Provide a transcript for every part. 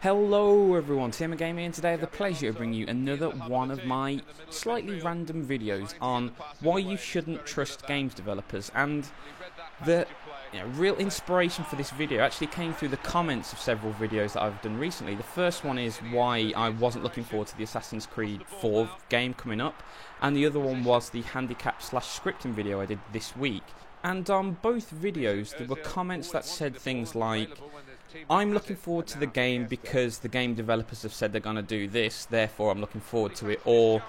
Hello everyone, Tim Gaming, and today I have the pleasure of bringing you another one of my slightly random videos on why you shouldn't trust games developers. And the real inspiration for this video actually came through the comments of several videos that I've done recently. The first one is why I wasn't looking forward to the Assassin's Creed 4 game coming up, and the other one was the handicap/scripting video I did this week. And on both videos there were comments that said things like, I'm looking forward to the game because the game developers have said they're going to do this, therefore I'm looking forward to it, or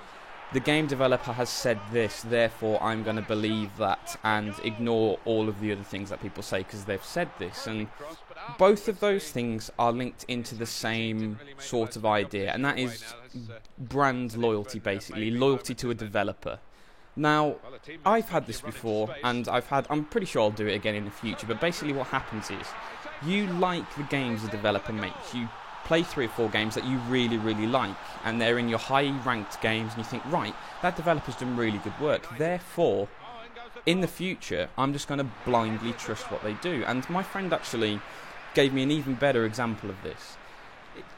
the game developer has said this, therefore I'm going to believe that and ignore all of the other things that people say because they've said this. And both of those things are linked into the same sort of idea, and that is brand loyalty, basically, loyalty to a developer. Now, I've had this before, and I'm pretty sure I'll do it again in the future, but basically what happens is, you like the games the developer makes. You play 3 or 4 games that you really, really like, and they're in your high-ranked games, and you think, right, that developer's done really good work, therefore, in the future, I'm just going to blindly trust what they do. And my friend actually gave me an even better example of this.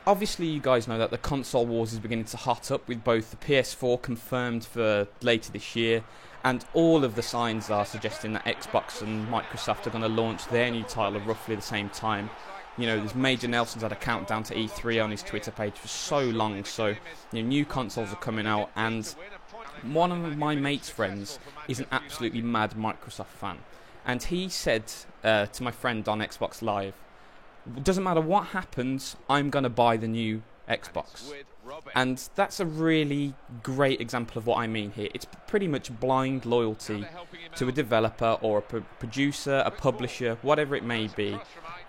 Obviously, you guys know that the console wars is beginning to hot up, with both the PS4 confirmed for later this year, and all of the signs are suggesting that Xbox and Microsoft are going to launch their new title at roughly the same time. You know, there's Major Nelson's had a countdown to E3 on his Twitter page for so long, so new consoles are coming out, and one of my mate's friends is an absolutely mad Microsoft fan, and he said to my friend on Xbox Live, doesn't matter what happens, I'm going to buy the new Xbox. And that's a really great example of what I mean here. It's pretty much blind loyalty to a developer or a producer, a publisher, whatever it may be.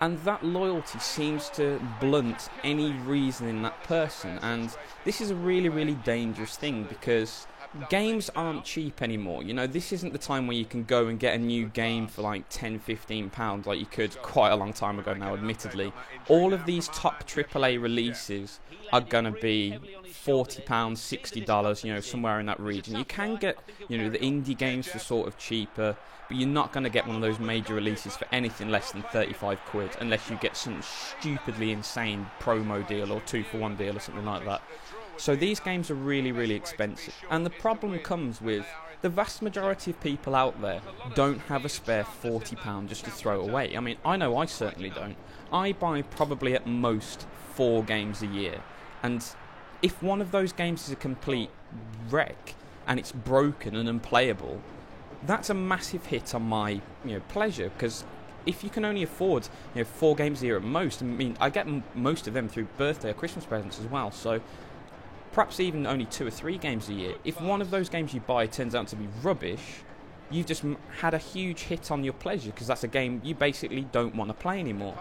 And that loyalty seems to blunt any reason in that person. And this is a really, really dangerous thing, because games aren't cheap anymore. You know, this isn't the time where you can go and get a new game for like £10-15 like you could quite a long time ago now, admittedly. All of these top AAA releases are going to be £40, $60, somewhere in that region. You can get, the indie games for sort of cheaper, but you're not going to get one of those major releases for anything less than 35 quid, unless you get some stupidly insane promo deal or 2-for-1 deal or something like that. So these games are really, really expensive. And the problem comes with the vast majority of people out there don't have a spare £40 just to throw away. I mean, I know I certainly don't. I buy probably at most 4 games a year. And if one of those games is a complete wreck and it's broken and unplayable, that's a massive hit on my pleasure, because if you can only afford 4 games a year at most, I mean, I get most of them through birthday or Christmas presents as well, so perhaps even only 2 or 3 games a year. If one of those games you buy turns out to be rubbish, you've just had a huge hit on your pleasure, because that's a game you basically don't want to play anymore.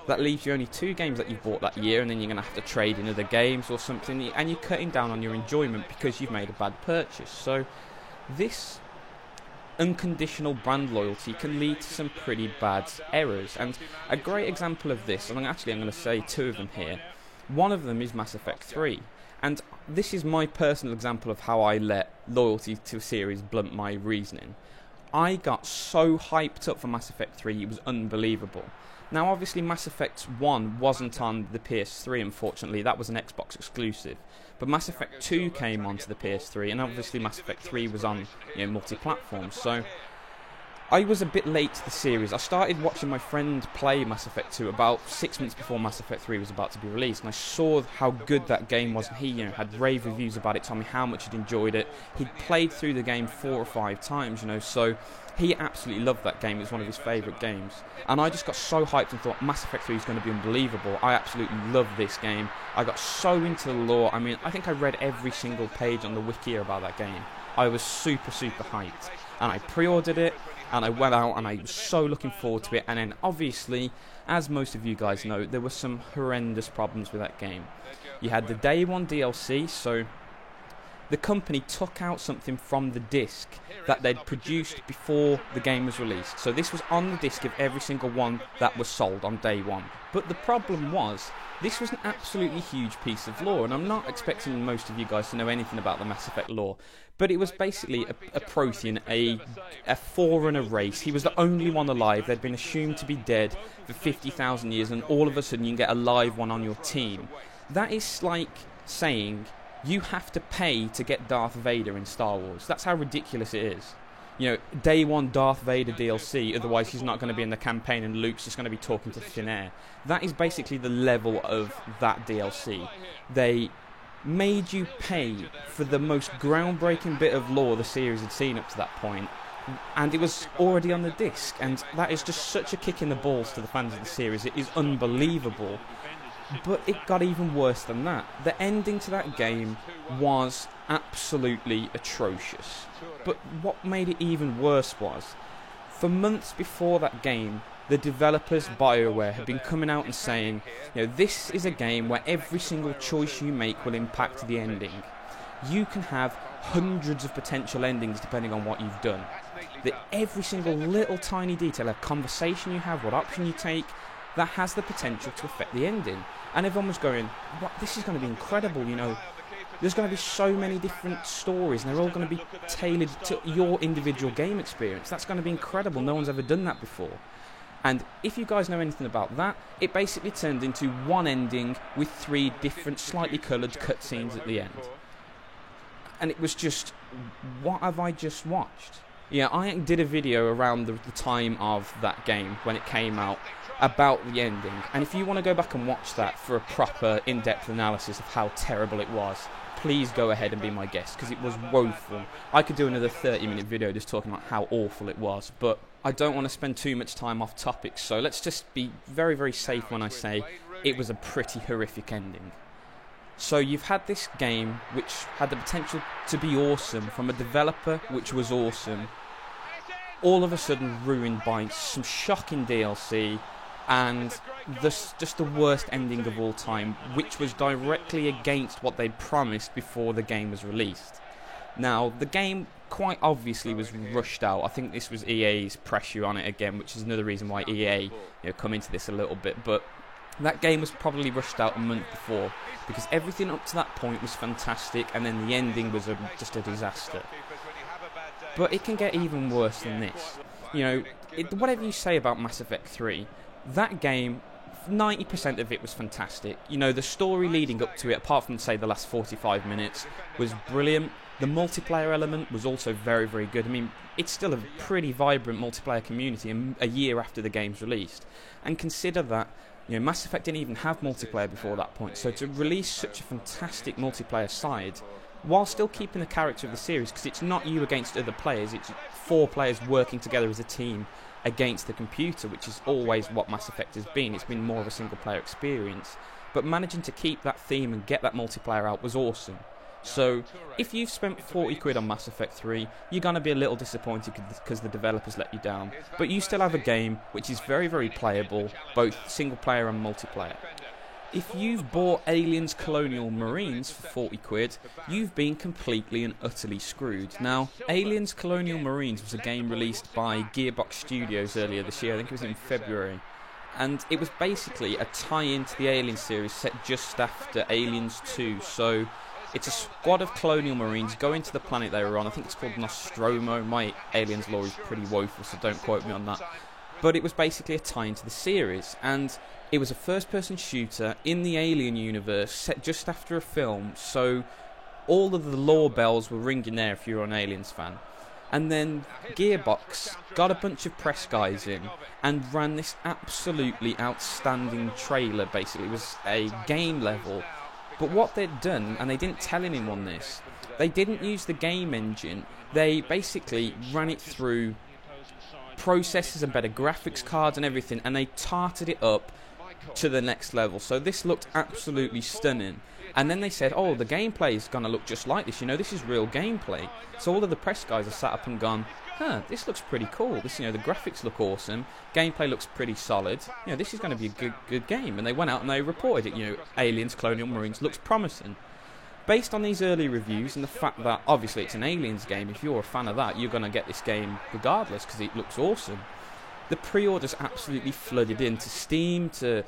That leaves you only 2 games that you've bought that year, and then you're going to have to trade in other games or something, and you're cutting down on your enjoyment because you've made a bad purchase. So this unconditional brand loyalty can lead to some pretty bad errors. And a great example of this, and I'm going to say 2 of them here. One of them is Mass Effect 3. And this is my personal example of how I let loyalty to a series blunt my reasoning. I got so hyped up for Mass Effect 3, it was unbelievable. Now, obviously, Mass Effect 1 wasn't on the PS3, unfortunately. That was an Xbox exclusive. But Mass Effect 2 came onto the PS3, and obviously Mass Effect 3 was on multi-platform. So I was a bit late to the series. I started watching my friend play Mass Effect 2 about 6 months before Mass Effect 3 was about to be released, and I saw how good that game was, and he had rave reviews about it, told me how much he'd enjoyed it. He'd played through the game 4 or 5 times, so he absolutely loved that game. It was one of his favourite games. And I just got so hyped and thought, Mass Effect 3 is going to be unbelievable. I absolutely love this game. I got so into the lore. I mean, I think I read every single page on the wiki about that game. I was super, super hyped. And I pre-ordered it, and I went out, and I was so looking forward to it. And then, obviously, as most of you guys know, there were some horrendous problems with that game. You had the day 1 DLC, so the company took out something from the disc that they'd produced before the game was released. So this was on the disc of every single one that was sold on day 1. But the problem was, this was an absolutely huge piece of lore, and I'm not expecting most of you guys to know anything about the Mass Effect lore, but it was basically a Prothean, a forerunner race. He was the only one alive. They'd been assumed to be dead for 50,000 years, and all of a sudden you can get a live one on your team. That is like saying you have to pay to get Darth Vader in Star Wars. That's how ridiculous it is. You know, day one Darth Vader DLC, otherwise he's not going to be in the campaign and Luke's just going to be talking to thin air. That is basically the level of that DLC. They made you pay for the most groundbreaking bit of lore the series had seen up to that point, and it was already on the disc, and that is just such a kick in the balls to the fans of the series. It is unbelievable. But it got even worse than that. The ending to that game was absolutely atrocious. But what made it even worse was, for months before that game, the developers, BioWare, had been coming out and saying, you know, this is a game where every single choice you make will impact the ending. You can have hundreds of potential endings depending on what you've done. That every single little tiny detail, a conversation you have, what option you take, that has the potential to affect the ending. And everyone was going, "What? This is going to be incredible, you know. There's going to be so many different stories, and they're all going to be tailored to your individual game experience. That's going to be incredible. No one's ever done that before." And if you guys know anything about that, it basically turned into one ending with 3 different, slightly coloured cutscenes at the end. And it was just, what have I just watched? Yeah, I did a video around the time of that game when it came out about the ending, and if you want to go back and watch that for a proper in-depth analysis of how terrible it was, please go ahead and be my guest, because it was woeful. I could do another 30-minute video just talking about how awful it was, but I don't want to spend too much time off topic, so let's just be very, very safe when I say it was a pretty horrific ending. So you've had this game which had the potential to be awesome from a developer which was awesome, all of a sudden ruined by some shocking DLC, and just the worst ending of all time, which was directly against what they'd promised before the game was released. Now, the game quite obviously was rushed out. I think this was EA's pressure on it again, which is another reason why EA come into this a little bit, but that game was probably rushed out a month before, because everything up to that point was fantastic, and then the ending was just a disaster. But it can get even worse than this. You know, whatever you say about Mass Effect 3, that game, 90% of it was fantastic. You know, the story leading up to it, apart from, say, the last 45 minutes, was brilliant. The multiplayer element was also very, very good. I mean, it's still a pretty vibrant multiplayer community a year after the game's released. And consider that, you know, Mass Effect didn't even have multiplayer before that point, so to release such a fantastic multiplayer side, while still keeping the character of the series, because it's not you against other players, it's 4 players working together as a team against the computer, which is always what Mass Effect has been. It's been more of a single player experience, but managing to keep that theme and get that multiplayer out was awesome. So if you've spent 40 quid on Mass Effect 3, you're going to be a little disappointed because the developers let you down, but you still have a game which is very, very playable, both single player and multiplayer. If you've bought Aliens Colonial Marines for 40 quid, you've been completely and utterly screwed. Now, Aliens Colonial Marines was a game released by Gearbox Studios earlier this year, I think it was in February, and it was basically a tie-in to the Aliens series set just after Aliens 2, so it's a squad of Colonial Marines going to the planet they were on. I think it's called Nostromo. My Aliens lore is pretty woeful, so don't quote me on that. But it was basically a tie-in to the series, and it was a first-person shooter in the Alien universe set just after a film, so all of the lore bells were ringing there if you were an Aliens fan. And then Gearbox got a bunch of press guys in and ran this absolutely outstanding trailer, basically. It was a game level. But what they'd done, and they didn't tell anyone this, they didn't use the game engine. They basically ran it through processors and better graphics cards and everything, and they tarted it up to the next level. So this looked absolutely stunning. And then they said, oh, the gameplay is going to look just like this. You know, this is real gameplay. So all of the press guys have sat up and gone, this looks pretty cool. This, you know, the graphics look awesome. Gameplay looks pretty solid. You know, this is going to be a good game. And they went out and they reported it. You know, Aliens Colonial Marines looks promising. Based on these early reviews and the fact that obviously it's an Aliens game, if you're a fan of that, you're going to get this game regardless because it looks awesome. the pre-orders absolutely flooded into Steam, to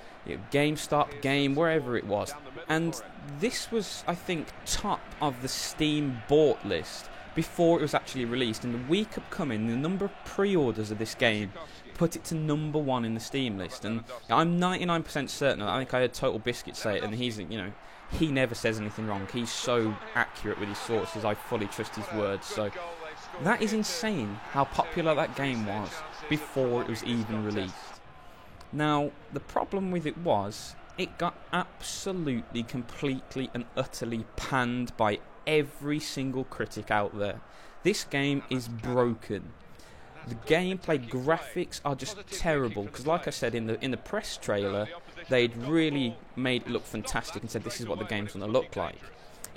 GameStop, Game, wherever it was. And this was, I think, top of the Steam bought list before it was actually released. In the week upcoming, the number of pre-orders of this game put it to number 1 in the Steam list. And I'm 99% certain, I think I heard Total Biscuit say it, and he's, he never says anything wrong. He's so accurate with his sources, I fully trust his words. So that is insane how popular that game was before it was even released. Now, the problem with it was, it got absolutely, completely and utterly panned by every single critic out there. This game is broken. The gameplay graphics are just terrible, because like I said in the press trailer, they'd really made it look fantastic and said this is what the game's going to look like.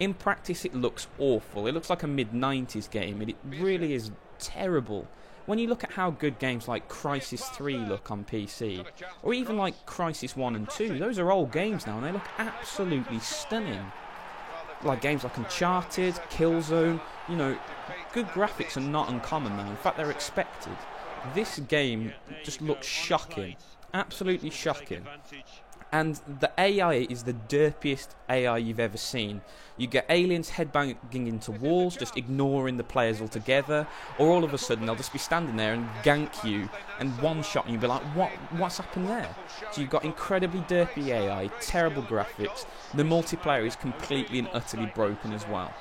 In practice it looks awful. It looks like a mid-90s game, and it really is terrible. When you look at how good games like Crysis 3 look on PC, or even like Crysis 1 and 2, those are old games now and they look absolutely stunning. Like games like Uncharted, Killzone, good graphics are not uncommon now. In fact, they're expected. This game just looks shocking, absolutely shocking. And the AI is the derpiest AI you've ever seen. You get aliens headbanging into walls, just ignoring the players altogether, or all of a sudden they'll just be standing there and gank you and one-shot you and be like, what's happened there? So you've got incredibly derpy AI, terrible graphics. The multiplayer is completely and utterly broken as well.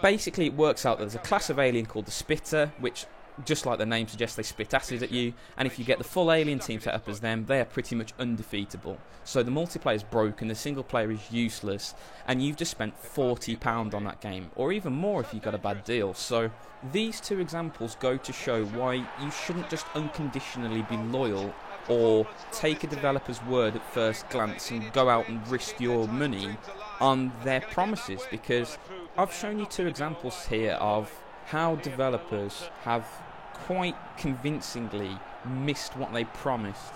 Basically, it works out that there's a class of alien called the Spitter, which, just like the name suggests, they spit acid at you, and if you get the full alien team set up as them, they are pretty much undefeatable. So the multiplayer is broken, the single player is useless, and you've just spent £40 on that game, or even more if you got a bad deal. So these two examples go to show why you shouldn't just unconditionally be loyal or take a developer's word at first glance and go out and risk your money on their promises, because I've shown you two examples here of how developers have quite convincingly missed what they promised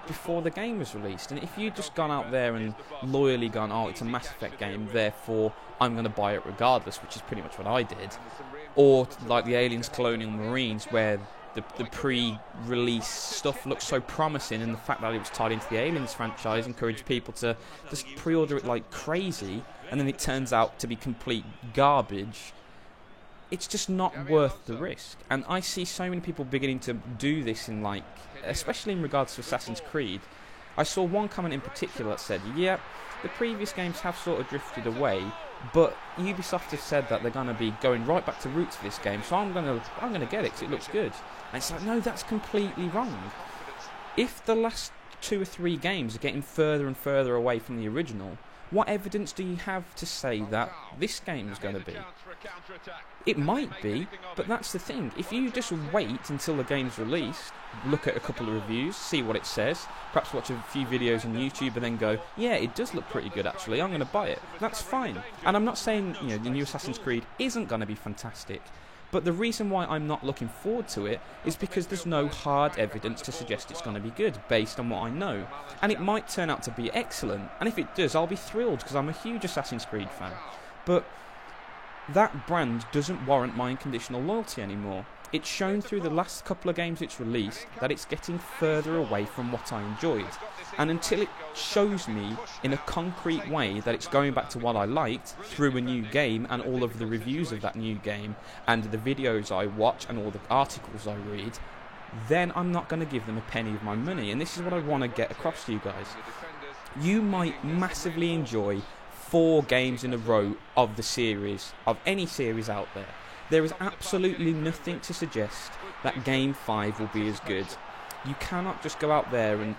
before the game was released. And if you'd just gone out there and loyally gone, oh, it's a Mass Effect game, therefore I'm going to buy it regardless, which is pretty much what I did, or like the Aliens Colonial Marines, where the pre-release stuff looked so promising, and the fact that it was tied into the Aliens franchise encouraged people to just pre-order it like crazy, and then it turns out to be complete garbage. It's just not worth the risk. And I see so many people beginning to do this in, like, especially in regards to Assassin's Creed. I saw one comment in particular that said, yeah, the previous games have sort of drifted away, but Ubisoft have said that they're going to be going right back to roots for this game, so I'm going to get it because it looks good. And it's like, no, that's completely wrong. If the last 2 or 3 games are getting further and further away from the original, what evidence do you have to say that this game is going to be? It might be, but that's the thing. If you just wait until the game's released, look at a couple of reviews, see what it says, perhaps watch a few videos on YouTube and then go, yeah, it does look pretty good actually, I'm going to buy it. That's fine. And I'm not saying the new Assassin's Creed isn't going to be fantastic, but the reason why I'm not looking forward to it is because there's no hard evidence to suggest it's going to be good based on what I know. And it might turn out to be excellent, and if it does, I'll be thrilled because I'm a huge Assassin's Creed fan. But that brand doesn't warrant my unconditional loyalty anymore. It's shown through the last couple of games it's released that it's getting further away from what I enjoyed. And until it shows me in a concrete way that it's going back to what I liked through a new game and all of the reviews of that new game and the videos I watch and all the articles I read, then I'm not going to give them a penny of my money. And this is what I want to get across to you guys. You might massively enjoy 4 games in a row of the series, of any series out there. There is absolutely nothing to suggest that Game 5 will be as good. You cannot just go out there and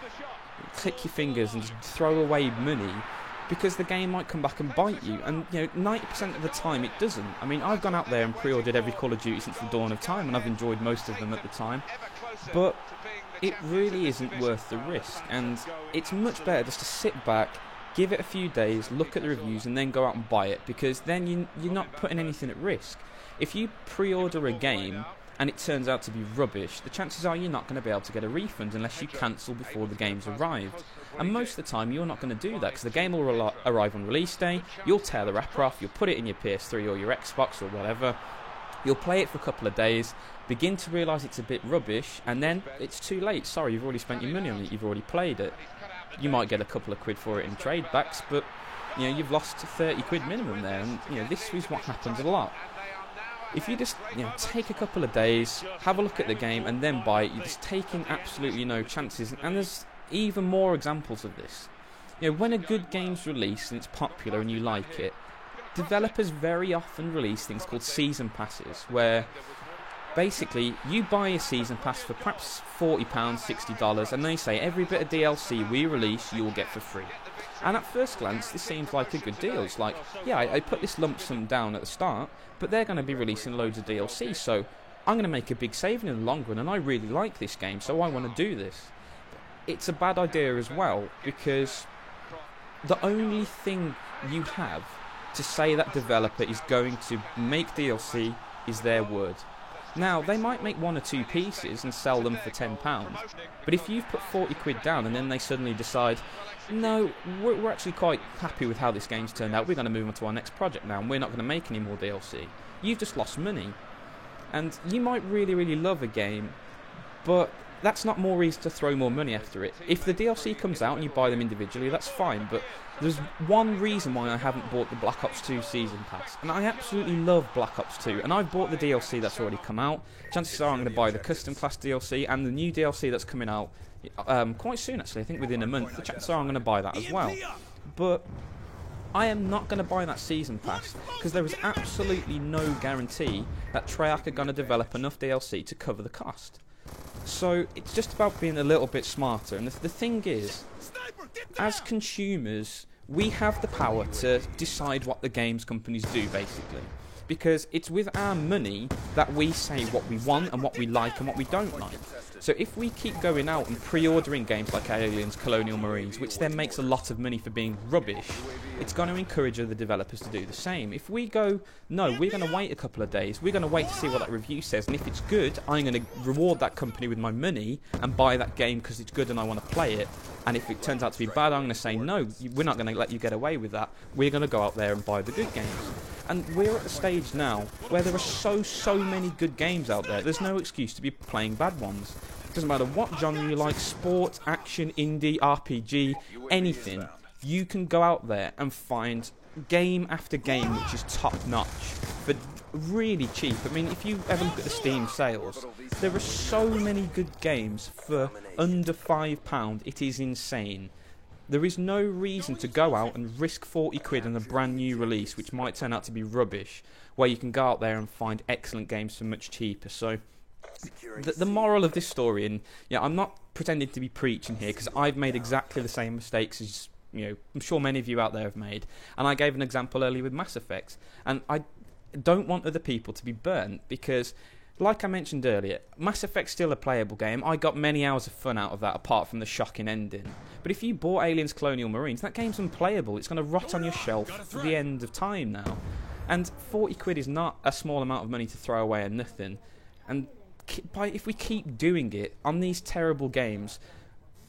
click your fingers and just throw away money, because the game might come back and bite you, and 90% of the time it doesn't. I mean, I've gone out there and pre-ordered every Call of Duty since the dawn of time, and I've enjoyed most of them at the time, but it really isn't worth the risk, and it's much better just to sit back, give it a few days, look at the reviews, and then go out and buy it, because then you're not putting anything at risk. If you pre-order a game and it turns out to be rubbish, the chances are you're not going to be able to get a refund unless you cancel before the game's arrived. And most of the time you're not going to do that, because the game will arrive on release day, you'll tear the wrapper off, you'll put it in your PS3 or your Xbox or whatever, You'll play it for a couple of days, begin to realise it's a bit rubbish, and then it's too late. Sorry, you've already spent your money on it, you've already played it. You might get a couple of quid for it in trade backs, but you've lost 30 quid minimum there, and this is what happens a lot. If you just take a couple of days, have a look at the game, and then buy it, you're just taking absolutely no chances. And there's even more examples of this. When a good game's released and it's popular and you like it, developers very often release things called season passes, where basically you buy a season pass for perhaps £40, $60, and they say every bit of DLC we release you will get for free. And at first glance this seems like a good deal. It's like, yeah, I put this lump sum down at the start, but they're going to be releasing loads of DLC, so I'm going to make a big saving in the long run, and I really like this game, so I want to do this. It's a bad idea as well, because the only thing you have to say that developer is going to make DLC is their word. Now, they might make 1 or 2 pieces and sell them for £10, but if you've put 40 quid down and then they suddenly decide, no, we're actually quite happy with how this game's turned out, we're going to move on to our next project now and we're not going to make any more DLC, you've just lost money. And you might really, really love a game, but that's not more reason to throw more money after it. If the DLC comes out and you buy them individually, that's fine, but there's one reason why I haven't bought the Black Ops 2 Season Pass, and I absolutely love Black Ops 2, and I've bought the DLC that's already come out. Chances are I'm going to buy the Custom Class DLC and the new DLC that's coming out quite soon, actually, I think within a month. The chances are I'm going to buy that as well. But I am not going to buy that Season Pass, because there is absolutely no guarantee that Treyarch are going to develop enough DLC to cover the cost. So it's just about being a little bit smarter, and the thing is, as consumers, we have the power to decide what the games companies do, basically. Because it's with our money that we say what we want and what we like and what we don't like. So if we keep going out and pre-ordering games like Aliens, Colonial Marines, which then makes a lot of money for being rubbish, it's going to encourage other developers to do the same. If we go, no, we're going to wait a couple of days, we're going to wait to see what that review says, and if it's good, I'm going to reward that company with my money and buy that game because it's good and I want to play it. And if it turns out to be bad, I'm going to say, no, we're not going to let you get away with that. We're going to go out there and buy the good games. And we're at the stage now where there are so many good games out there. There's no excuse to be playing bad ones. It doesn't matter what genre you like, sport, action, indie, RPG, anything. You can go out there and find game after game which is top notch for really cheap. I mean, if you ever look at the Steam sales, there are so many good games for under £5. It is insane. There is no reason to go out and risk 40 quid on a brand new release which might turn out to be rubbish, where you can go out there and find excellent games for much cheaper. So the moral of this story, and I'm not pretending to be preaching here, because I've made exactly the same mistakes as I'm sure many of you out there have made, and I gave an example earlier with Mass Effect, and I don't want other people to be burnt, because like I mentioned earlier, Mass Effect's still a playable game. I got many hours of fun out of that, apart from the shocking ending. But if you bought Aliens Colonial Marines, that game's unplayable. It's going to rot on your shelf for the end of time now. And 40 quid is not a small amount of money to throw away and nothing. And if we keep doing it on these terrible games,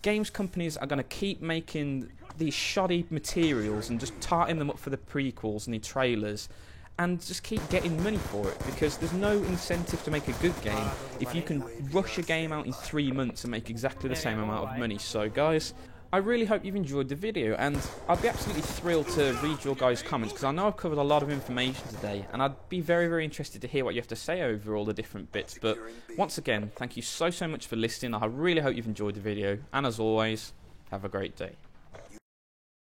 games companies are going to keep making these shoddy materials and just tarting them up for the prequels and the trailers, and just keep getting money for it, because there's no incentive to make a good game if you can rush a game out in 3 months and make exactly the same amount of money. So guys, I really hope you've enjoyed the video, and I'd be absolutely thrilled to read your guys' comments, because I know I've covered a lot of information today, and I'd be very interested to hear what you have to say over all the different bits. But once again, thank you so much for listening. I really hope you've enjoyed the video, and as always, have a great day.